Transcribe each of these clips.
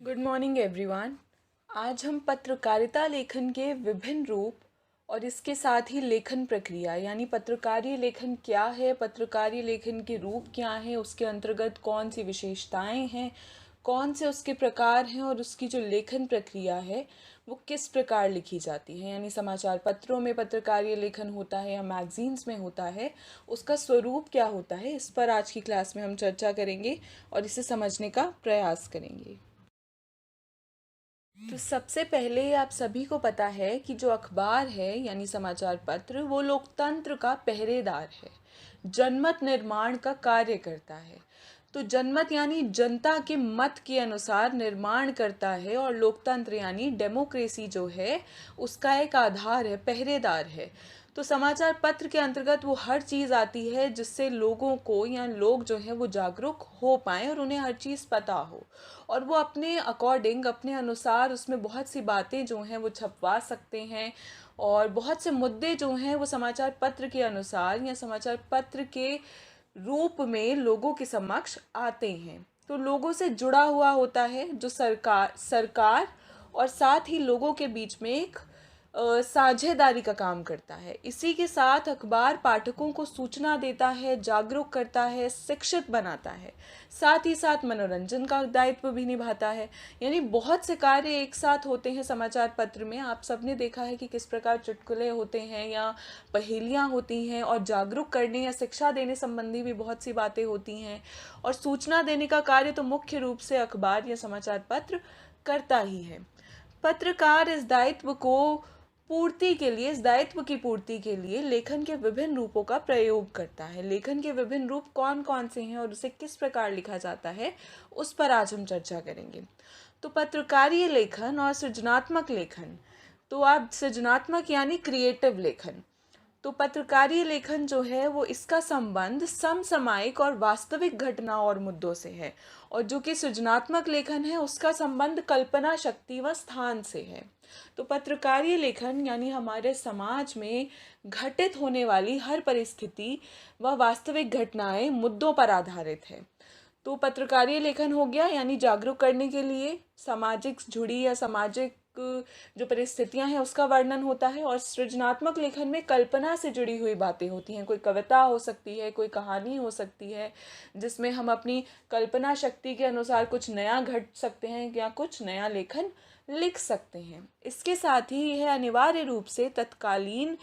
Good morning everyone. आज हम पत्रकारिता लेखन के विभिन्न रूप और इसके साथ ही लेखन प्रक्रिया यानी पत्रकारीय लेखन क्या है, पत्रकारीय लेखन के रूप क्या हैं, उसके अंतर्गत कौन सी विशेषताएं हैं, कौन से उसके प्रकार हैं और उसकी जो लेखन प्रक्रिया है वो किस प्रकार लिखी जाती है, यानी समाचार पत्रों में पत्रकारीय लेखन होता है या मैगजीन्स में होता है, उसका स्वरूप क्या होता है, इस पर आज की क्लास में हम चर्चा करेंगे और इसे समझने का प्रयास करेंगे। तो सबसे पहले आप सभी को पता है कि जो अखबार है यानी समाचार पत्र वो लोकतंत्र का पहरेदार है, जनमत निर्माण का कार्य करता है। तो जनमत यानी जनता के मत के अनुसार निर्माण करता है और लोकतंत्र यानी डेमोक्रेसी जो है उसका एक आधार है, पहरेदार है। तो समाचार पत्र के अंतर्गत वो हर चीज़ आती है जिससे लोगों को या लोग जो है वो जागरूक हो पाएँ और उन्हें हर चीज़ पता हो और वो अपने अकॉर्डिंग अपने अनुसार उसमें बहुत सी बातें जो हैं वो छपवा सकते हैं और बहुत से मुद्दे जो हैं वो समाचार पत्र के अनुसार या समाचार पत्र के रूप में लोगों के समक्ष आते हैं। तो लोगों से जुड़ा हुआ होता है जो सरकार और साथ ही लोगों के बीच में एक साझेदारी का काम करता है। इसी के साथ अखबार पाठकों को सूचना देता है, जागरूक करता है, शिक्षित बनाता है, साथ ही साथ मनोरंजन का दायित्व भी निभाता है। यानी बहुत से कार्य एक साथ होते हैं समाचार पत्र में। आप सबने देखा है कि किस प्रकार चुटकुले होते हैं या पहेलियाँ होती हैं और जागरूक करने या शिक्षा देने संबंधी भी बहुत सी बातें होती हैं और सूचना देने का कार्य तो मुख्य रूप से अखबार या समाचार पत्र करता ही है। पत्रकार इस दायित्व की पूर्ति के लिए लेखन के विभिन्न रूपों का प्रयोग करता है। लेखन के विभिन्न रूप कौन कौन से हैं और उसे किस प्रकार लिखा जाता है उस पर आज हम चर्चा करेंगे। तो पत्रकारीय लेखन और सृजनात्मक लेखन। तो आप सृजनात्मक यानी क्रिएटिव लेखन। तो पत्रकारीय लेखन जो है वो इसका संबंध समसामयिक और वास्तविक घटनाओं और मुद्दों से है और जो कि सृजनात्मक लेखन है उसका संबंध कल्पना शक्ति व स्थान से है। तो पत्रकारीय लेखन यानी हमारे समाज में घटित होने वाली हर परिस्थिति व वास्तविक घटनाएं मुद्दों पर आधारित है। तो पत्रकारीय लेखन हो गया यानी जागरूक करने के लिए सामाजिक जुड़ी या सामाजिक जो परिस्थितियां हैं उसका वर्णन होता है और सृजनात्मक लेखन में कल्पना से जुड़ी हुई बातें होती हैं। कोई कविता हो सकती है, कोई कहानी हो सकती है जिसमें हम अपनी कल्पना शक्ति के अनुसार कुछ नया घट सकते हैं या कुछ नया लेखन लिख सकते हैं। इसके साथ ही यह अनिवार्य रूप से तत्कालीन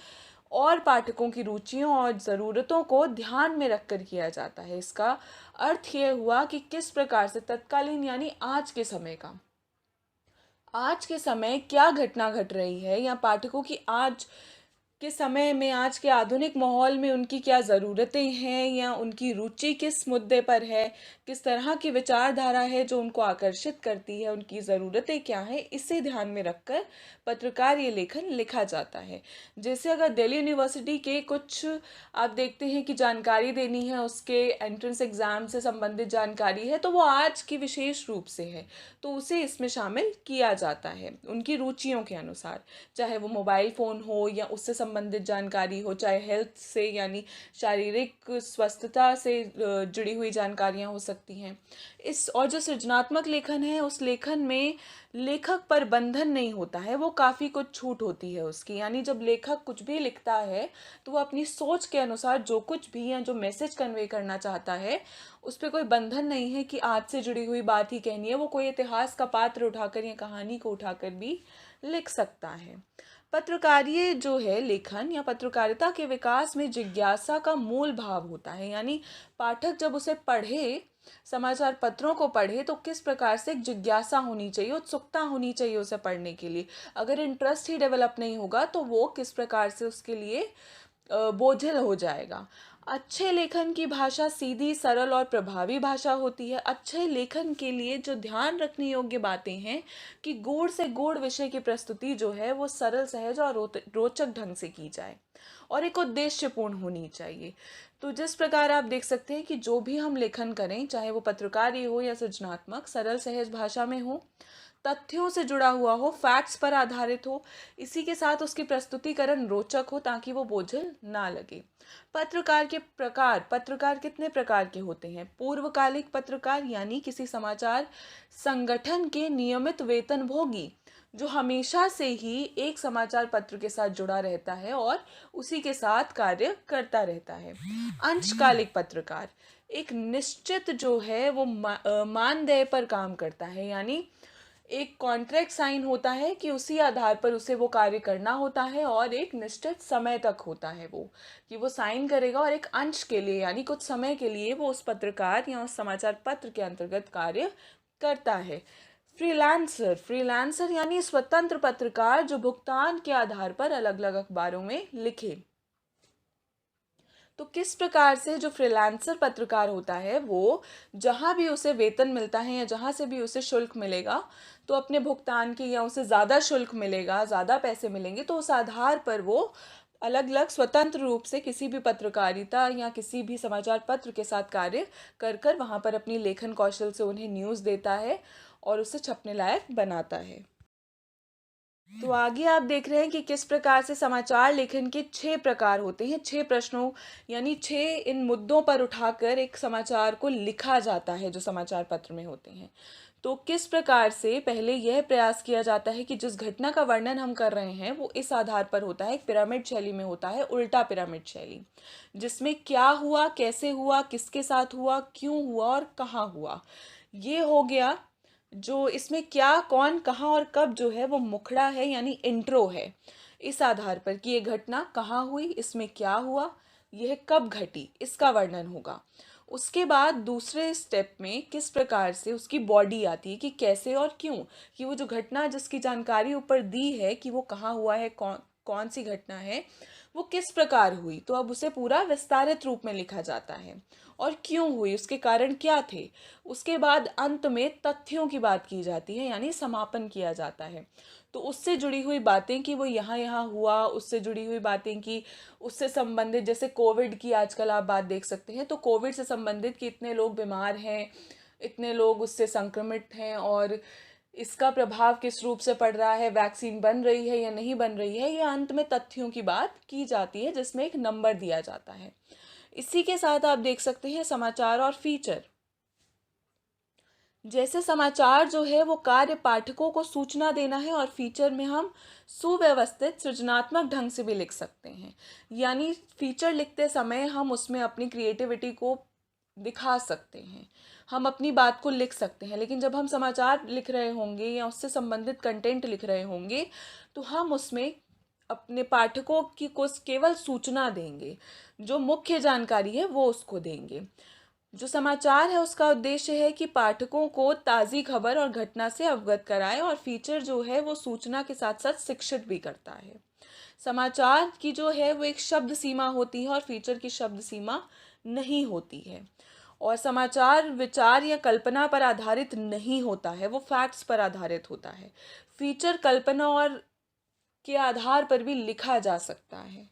और पाठकों की रुचियों और ज़रूरतों को ध्यान में रखकर किया जाता है। इसका अर्थ यह हुआ कि किस प्रकार से तत्कालीन यानी आज के समय क्या घटना घट रही है या पाठकों की आज के समय में आज के आधुनिक माहौल में उनकी क्या ज़रूरतें हैं या उनकी रुचि किस मुद्दे पर है, किस तरह की विचारधारा है जो उनको आकर्षित करती है, उनकी ज़रूरतें क्या हैं, इसे ध्यान में रखकर पत्रकारीय लेखन लिखा जाता है। जैसे अगर दिल्ली यूनिवर्सिटी के कुछ आप देखते हैं कि जानकारी देनी है, उसके एंट्रेंस एग्ज़ाम से संबंधित जानकारी है तो वो आज की विशेष रूप से है तो उसे इसमें शामिल किया जाता है उनकी रुचियों के अनुसार, चाहे वो मोबाइल फ़ोन हो या उससे संबंधित जानकारी हो, चाहे हेल्थ से यानी शारीरिक स्वस्थता से जुड़ी हुई जानकारियां हो सकती हैं। इस और जो सृजनात्मक लेखन है उस लेखन में लेखक पर बंधन नहीं होता है, वो काफ़ी कुछ छूट होती है उसकी। यानी जब लेखक कुछ भी लिखता है तो वो अपनी सोच के अनुसार जो कुछ भी या जो मैसेज कन्वे करना चाहता है उस पर कोई बंधन नहीं है कि आज से जुड़ी हुई बात ही कहनी है। वो कोई इतिहास का पात्र उठाकर या कहानी को उठाकर भी लिख सकता है। पत्रकारीय जो है लेखन या पत्रकारिता के विकास में जिज्ञासा का मूल भाव होता है। यानी पाठक जब उसे पढ़े, समाचार पत्रों को पढ़े तो किस प्रकार से एक जिज्ञासा होनी चाहिए, उत्सुकता होनी चाहिए उसे पढ़ने के लिए। अगर इंटरेस्ट ही डेवलप नहीं होगा तो वो किस प्रकार से उसके लिए बोझिल हो जाएगा। अच्छे लेखन की भाषा सीधी, सरल और प्रभावी भाषा होती है। अच्छे लेखन के लिए जो ध्यान रखने योग्य बातें हैं कि गूढ़ से गूढ़ विषय की प्रस्तुति जो है वो सरल, सहज और रोचक ढंग से की जाए। और एक उद्देश्यपूर्ण होनी चाहिए। तो जिस प्रकार आप देख सकते हैं कि जो भी हम लेखन करें, चाहे वो पत्रकारी हो या सृजनात्मक, सरल सहज भाषा में हो, तथ्यों से जुड़ा हुआ हो, फैक्ट्स पर आधारित हो, इसी के साथ उसकी प्रस्तुतिकरण रोचक हो ताकि वो बोझिल ना लगे। पत्रकार के प्रकार, पत्रकार कितने प्रकार के होते हैं? पूर्वकालिक पत्रकार यानी किसी समाचार संगठन के नियमित वेतनभोगी, जो हमेशा से ही एक समाचार पत्र के साथ जुड़ा रहता है और उसी के साथ कार्य करता रहता है। अंशकालिक पत्रकार एक निश्चित जो है वो मानदेय पर काम करता है, यानी एक कॉन्ट्रैक्ट साइन होता है कि उसी आधार पर उसे वो कार्य करना होता है और एक निश्चित समय तक होता है वो कि वो साइन करेगा और एक अंश के लिए यानी कुछ समय के लिए वो उस पत्रकार या उस समाचार पत्र के अंतर्गत कार्य करता है। फ्रीलांसर, फ्रीलांसर यानी स्वतंत्र पत्रकार जो भुगतान के आधार पर अलग अलग अखबारों में लिखे। तो किस प्रकार से जो फ्रीलांसर पत्रकार होता है वो जहाँ भी उसे वेतन मिलता है या जहाँ से भी उसे शुल्क मिलेगा, तो अपने भुगतान की या उसे ज़्यादा शुल्क मिलेगा, ज़्यादा पैसे मिलेंगे, तो उस आधार पर वो अलग अलग स्वतंत्र रूप से किसी भी पत्रकारिता या किसी भी समाचार पत्र के साथ कार्य कर कर वहाँ पर अपनी लेखन कौशल से उन्हें न्यूज़ देता है और उसे छपने लायक बनाता है। तो आगे आप देख रहे हैं कि किस प्रकार से समाचार लेखन के 6 प्रकार होते हैं। 6 प्रश्नों यानी 6 इन मुद्दों पर उठाकर एक समाचार को लिखा जाता है जो समाचार पत्र में होते हैं। तो किस प्रकार से पहले यह प्रयास किया जाता है कि जिस घटना का वर्णन हम कर रहे हैं वो इस आधार पर होता है, एक पिरामिड शैली में होता है, उल्टा पिरामिड शैली, जिसमें क्या हुआ, कैसे हुआ, किसके साथ हुआ, क्यों हुआ और कहाँ हुआ। ये हो गया जो इसमें क्या, कौन, कहाँ और कब जो है वो मुखड़ा है यानी इंट्रो है। इस आधार पर कि ये घटना कहाँ हुई, इसमें क्या हुआ, यह कब घटी, इसका वर्णन होगा। उसके बाद दूसरे स्टेप में किस प्रकार से उसकी बॉडी आती है कि कैसे और क्यों, कि वो जो घटना जिसकी जानकारी ऊपर दी है कि वो कहाँ हुआ है, कौन कौन सी घटना है, वो किस प्रकार हुई, तो अब उसे पूरा विस्तारित रूप में लिखा जाता है और क्यों हुई, उसके कारण क्या थे। उसके बाद अंत में तथ्यों की बात की जाती है यानी समापन किया जाता है। तो उससे जुड़ी हुई बातें कि वो यहाँ यहाँ हुआ, उससे जुड़ी हुई बातें कि उससे संबंधित, जैसे कोविड की आजकल आप बात देख सकते हैं, तो कोविड से संबंधित कि इतने लोग बीमार हैं, इतने लोग उससे संक्रमित हैं और इसका प्रभाव किस रूप से पड़ रहा है, वैक्सीन बन रही है या नहीं बन रही है, ये अंत में तथ्यों की बात की जाती है जिसमें एक नंबर दिया जाता है। इसी के साथ आप देख सकते हैं समाचार और फीचर। जैसे समाचार जो है वो कार्य पाठकों को सूचना देना है और फीचर में हम सुव्यवस्थित सृजनात्मक ढंग से भी लिख सकते हैं, यानी फीचर लिखते समय हम उसमें अपनी क्रिएटिविटी को दिखा सकते हैं, हम अपनी बात को लिख सकते हैं। लेकिन जब हम समाचार लिख रहे होंगे या उससे संबंधित कंटेंट लिख रहे होंगे तो हम उसमें अपने पाठकों की को केवल सूचना देंगे, जो मुख्य जानकारी है वो उसको देंगे। जो समाचार है उसका उद्देश्य है कि पाठकों को ताज़ी खबर और घटना से अवगत कराए और फीचर जो है वो सूचना के साथ साथ शिक्षित भी करता है। समाचार की जो है वो एक शब्द सीमा होती है और फीचर की शब्द सीमा नहीं होती है। और समाचार विचार या कल्पना पर आधारित नहीं होता है, वो फैक्ट्स पर आधारित होता है। फीचर कल्पना और के आधार पर भी लिखा जा सकता है।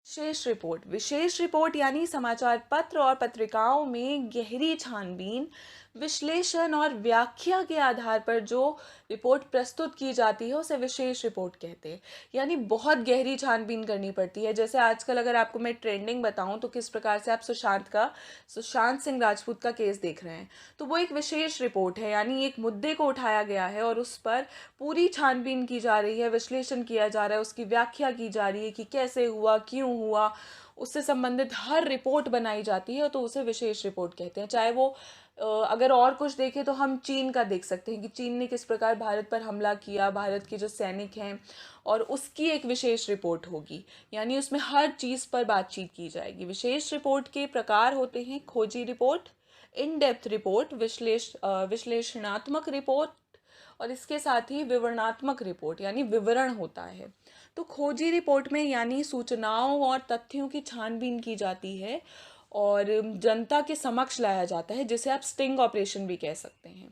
विशेष रिपोर्ट, विशेष रिपोर्ट यानी समाचार पत्र और पत्रिकाओं में गहरी छानबीन, विश्लेषण और व्याख्या के आधार पर जो रिपोर्ट प्रस्तुत की जाती है उसे विशेष रिपोर्ट कहते हैं। यानी बहुत गहरी छानबीन करनी पड़ती है। जैसे आजकल अगर आपको मैं ट्रेंडिंग बताऊं तो किस प्रकार से आप सुशांत सिंह राजपूत का केस देख रहे हैं, तो वो एक विशेष रिपोर्ट है, यानी एक मुद्दे को उठाया गया है और उस पर पूरी छानबीन की जा रही है, विश्लेषण किया जा रहा है, उसकी व्याख्या की जा रही है कि कैसे हुआ, क्यों हुआ, उससे संबंधित हर रिपोर्ट बनाई जाती है, तो उसे विशेष रिपोर्ट कहते हैं। चाहे वो अगर और कुछ देखें तो हम चीन का देख सकते हैं कि चीन ने किस प्रकार भारत पर हमला किया, भारत के जो सैनिक हैं, और उसकी एक विशेष रिपोर्ट होगी, यानी उसमें हर चीज़ पर बातचीत की जाएगी। विशेष रिपोर्ट के प्रकार होते हैं खोजी रिपोर्ट, इन डेप्थ रिपोर्ट, विश्लेषणात्मक रिपोर्ट और इसके साथ ही विवरणात्मक रिपोर्ट यानी विवरण होता है। तो खोजी रिपोर्ट में यानी सूचनाओं और तथ्यों की छानबीन की जाती है और जनता के समक्ष लाया जाता है, जिसे आप स्टिंग ऑपरेशन भी कह सकते हैं।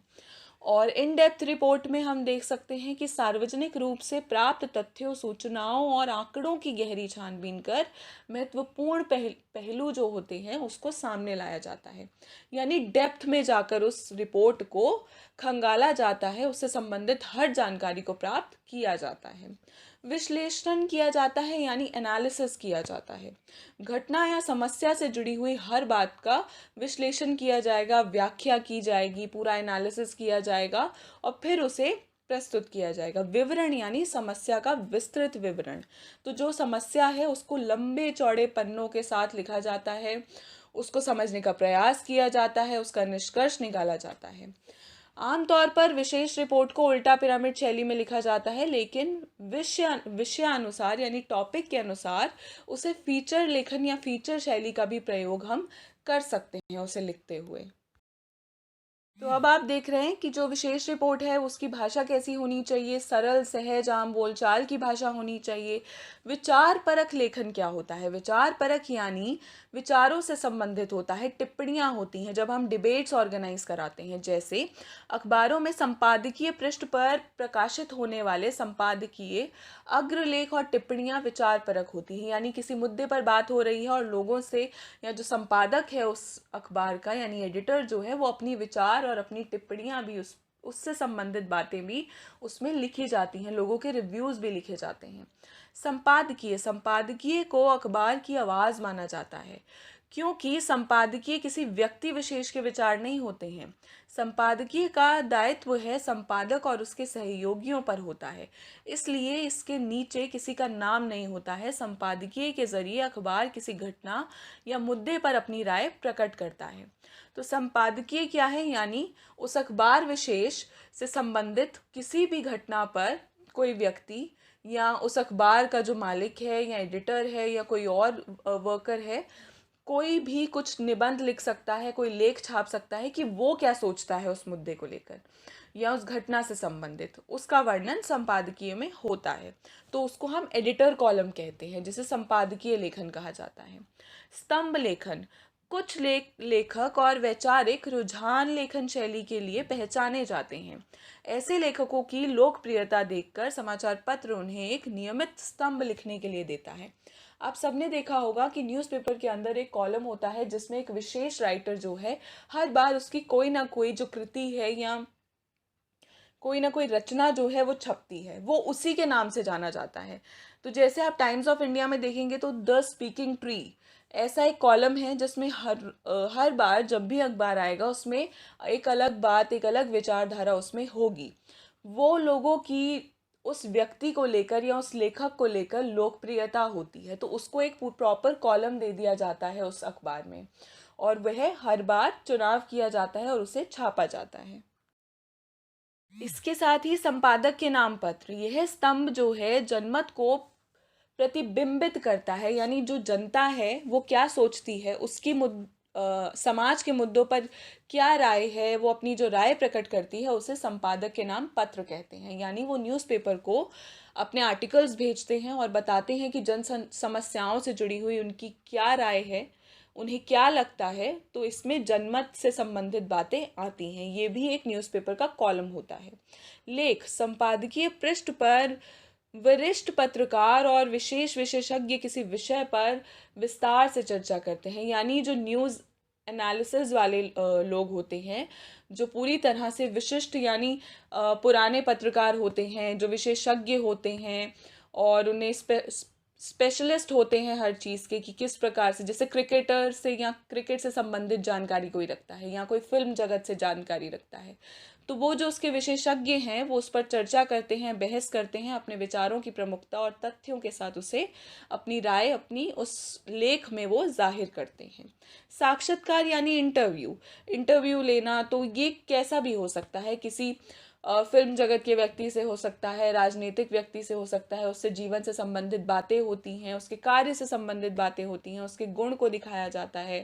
और इन डेप्थ रिपोर्ट में हम देख सकते हैं कि सार्वजनिक रूप से प्राप्त तथ्यों, सूचनाओं और आंकड़ों की गहरी छानबीन कर महत्वपूर्ण पहलू जो होते हैं उसको सामने लाया जाता है। यानी डेप्थ में जाकर उस रिपोर्ट को खंगाला जाता है, उससे संबंधित हर जानकारी को प्राप्त किया जाता है। विश्लेषण किया जाता है यानी एनालिसिस किया जाता है। घटना या समस्या से जुड़ी हुई हर बात का विश्लेषण किया जाएगा, व्याख्या की जाएगी, पूरा एनालिसिस किया जाएगा और फिर उसे प्रस्तुत किया जाएगा। विवरण यानी समस्या का विस्तृत विवरण। तो जो समस्या है उसको लंबे चौड़े पन्नों के साथ लिखा जाता है, उसको समझने का प्रयास किया जाता है, उसका निष्कर्ष निकाला जाता है। आमतौर पर विशेष रिपोर्ट को उल्टा पिरामिड शैली में लिखा जाता है, लेकिन विषयानुसार यानी टॉपिक के अनुसार उसे फीचर लेखन या फीचर शैली का भी प्रयोग हम कर सकते हैं उसे लिखते हुए। तो अब आप देख रहे हैं कि जो विशेष रिपोर्ट है उसकी भाषा कैसी होनी चाहिए, सरल, सहज, आम बोलचाल की भाषा होनी चाहिए। विचार परक लेखन क्या होता है? विचार परक यानी विचारों से संबंधित होता है, टिप्पणियां होती हैं जब हम डिबेट्स ऑर्गेनाइज कराते हैं। जैसे अखबारों में संपादकीय पृष्ठ पर प्रकाशित होने वाले संपादकीय अग्रलेख और टिप्पणियां विचार परक होती हैं। यानी किसी मुद्दे पर बात हो रही है और लोगों से या जो संपादक है उस अखबार का यानी एडिटर जो है वो अपनी विचार और अपनी टिप्पणियां भी उससे संबंधित बातें भी उसमें लिखी जाती हैं, लोगों के रिव्यूज़ भी लिखे जाते हैं। संपादकीय को अखबार की आवाज़ माना जाता है, क्योंकि संपादकीय किसी व्यक्ति विशेष के विचार नहीं होते हैं। संपादकीय का दायित्व है संपादक और उसके सहयोगियों पर होता है, इसलिए इसके नीचे किसी का नाम नहीं होता है। संपादकीय के जरिए अखबार किसी घटना या मुद्दे पर अपनी राय प्रकट करता है। तो संपादकीय क्या है? यानी उस अखबार विशेष से संबंधित किसी भी घटना पर कोई व्यक्ति या उस अखबार का जो मालिक है या एडिटर है या कोई और वर्कर है, कोई भी कुछ निबंध लिख सकता है, कोई लेख छाप सकता है कि वो क्या सोचता है उस मुद्दे को लेकर या उस घटना से संबंधित, उसका वर्णन संपादकीय में होता है। तो उसको हम एडिटर कॉलम कहते हैं, जिसे संपादकीय लेखन कहा जाता है। स्तंभ लेखन, कुछ लेखक और वैचारिक रुझान लेखन शैली के लिए पहचाने जाते हैं। ऐसे लेखकों की लोकप्रियता देखकर समाचार पत्र उन्हें एक नियमित स्तंभ लिखने के लिए देता है। आप सबने देखा होगा कि न्यूज़पेपर के अंदर एक कॉलम होता है जिसमें एक विशेष राइटर जो है हर बार उसकी कोई ना कोई जो कृति है या कोई ना कोई रचना जो है वो छपती है, वो उसी के नाम से जाना जाता है। तो जैसे आप टाइम्स ऑफ इंडिया में देखेंगे तो द स्पीकिंग ट्री ऐसा एक कॉलम है जिसमें हर बार जब भी अखबार आएगा उसमें एक अलग बात, एक अलग विचारधारा उसमें होगी। वो लोगों की उस व्यक्ति को लेकर या उस लेखक को लेकर लोकप्रियता होती है, तो उसको एक प्रॉपर कॉलम दे दिया जाता है उस अखबार में और वह हर बार चुनाव किया जाता है और उसे छापा जाता है। इसके साथ ही संपादक के नाम पत्र, यह स्तंभ जो है जनमत को प्रतिबिंबित करता है, यानी जो जनता है वो क्या सोचती है, उसकी समाज के मुद्दों पर क्या राय है, वो अपनी जो राय प्रकट करती है उसे संपादक के नाम पत्र कहते हैं। यानी वो न्यूज़पेपर को अपने आर्टिकल्स भेजते हैं और बताते हैं कि जन समस्याओं से जुड़ी हुई उनकी क्या राय है, उन्हें क्या लगता है। तो इसमें जनमत से संबंधित बातें आती हैं। ये भी एक न्यूज़पेपर का कॉलम होता है। लेख, संपादकीय पृष्ठ पर वरिष्ठ पत्रकार और विशेष विशेषज्ञ किसी विषय पर विस्तार से चर्चा करते हैं। यानी जो न्यूज़ एनालिसिस वाले लोग होते हैं, जो पूरी तरह से विशिष्ट यानी पुराने पत्रकार होते हैं, जो विशेषज्ञ होते हैं और उन्हें स्पेशलिस्ट होते हैं हर चीज़ के कि किस प्रकार से, जैसे क्रिकेटर से या क्रिकेट से संबंधित जानकारी कोई रखता है या कोई फिल्म जगत से जानकारी रखता है, तो वो जो उसके विशेषज्ञ हैं वो उस पर चर्चा करते हैं, बहस करते हैं, अपने विचारों की प्रमुखता और तथ्यों के साथ उसे अपनी राय अपनी उस लेख में वो जाहिर करते हैं। साक्षात्कार यानी इंटरव्यू लेना, तो ये कैसा भी हो सकता है, किसी फिल्म जगत के व्यक्ति से हो सकता है, राजनीतिक व्यक्ति से हो सकता है, उससे जीवन से संबंधित बातें होती हैं, उसके कार्य से संबंधित बातें होती हैं, उसके गुण को दिखाया जाता है।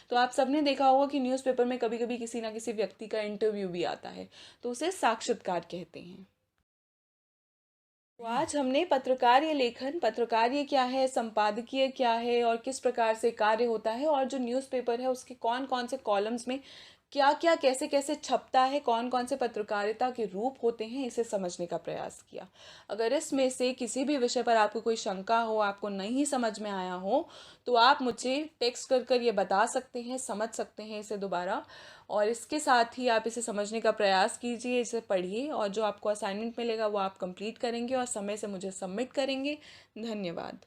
तो आप सबने देखा होगा कि न्यूज़पेपर में कभी कभी किसी ना किसी व्यक्ति का इंटरव्यू भी आता है, तो उसे साक्षात्कार कहते हैं। तो आज हमने पत्रकारीय लेखन, पत्रकारीय क्या है, संपादकीय क्या है और किस प्रकार से कार्य होता है, और जो न्यूज़पेपर है उसके कौन कौन से कॉलम्स में क्या-क्या, कैसे-कैसे छपता है, कौन-कौन से पत्रकारिता के रूप होते हैं, इसे समझने का प्रयास किया। अगर इसमें से किसी भी विषय पर आपको कोई शंका हो, आपको नहीं समझ में आया हो, तो आप मुझे टेक्स्ट कर ये बता सकते हैं, समझ सकते हैं इसे दोबारा। और इसके साथ ही आप इसे समझने का प्रयास कीजिए, इसे पढ़िए और जो आपको असाइनमेंट मिलेगा वो आप कंप्लीट करेंगे और समय से मुझे सबमिट करेंगे। धन्यवाद।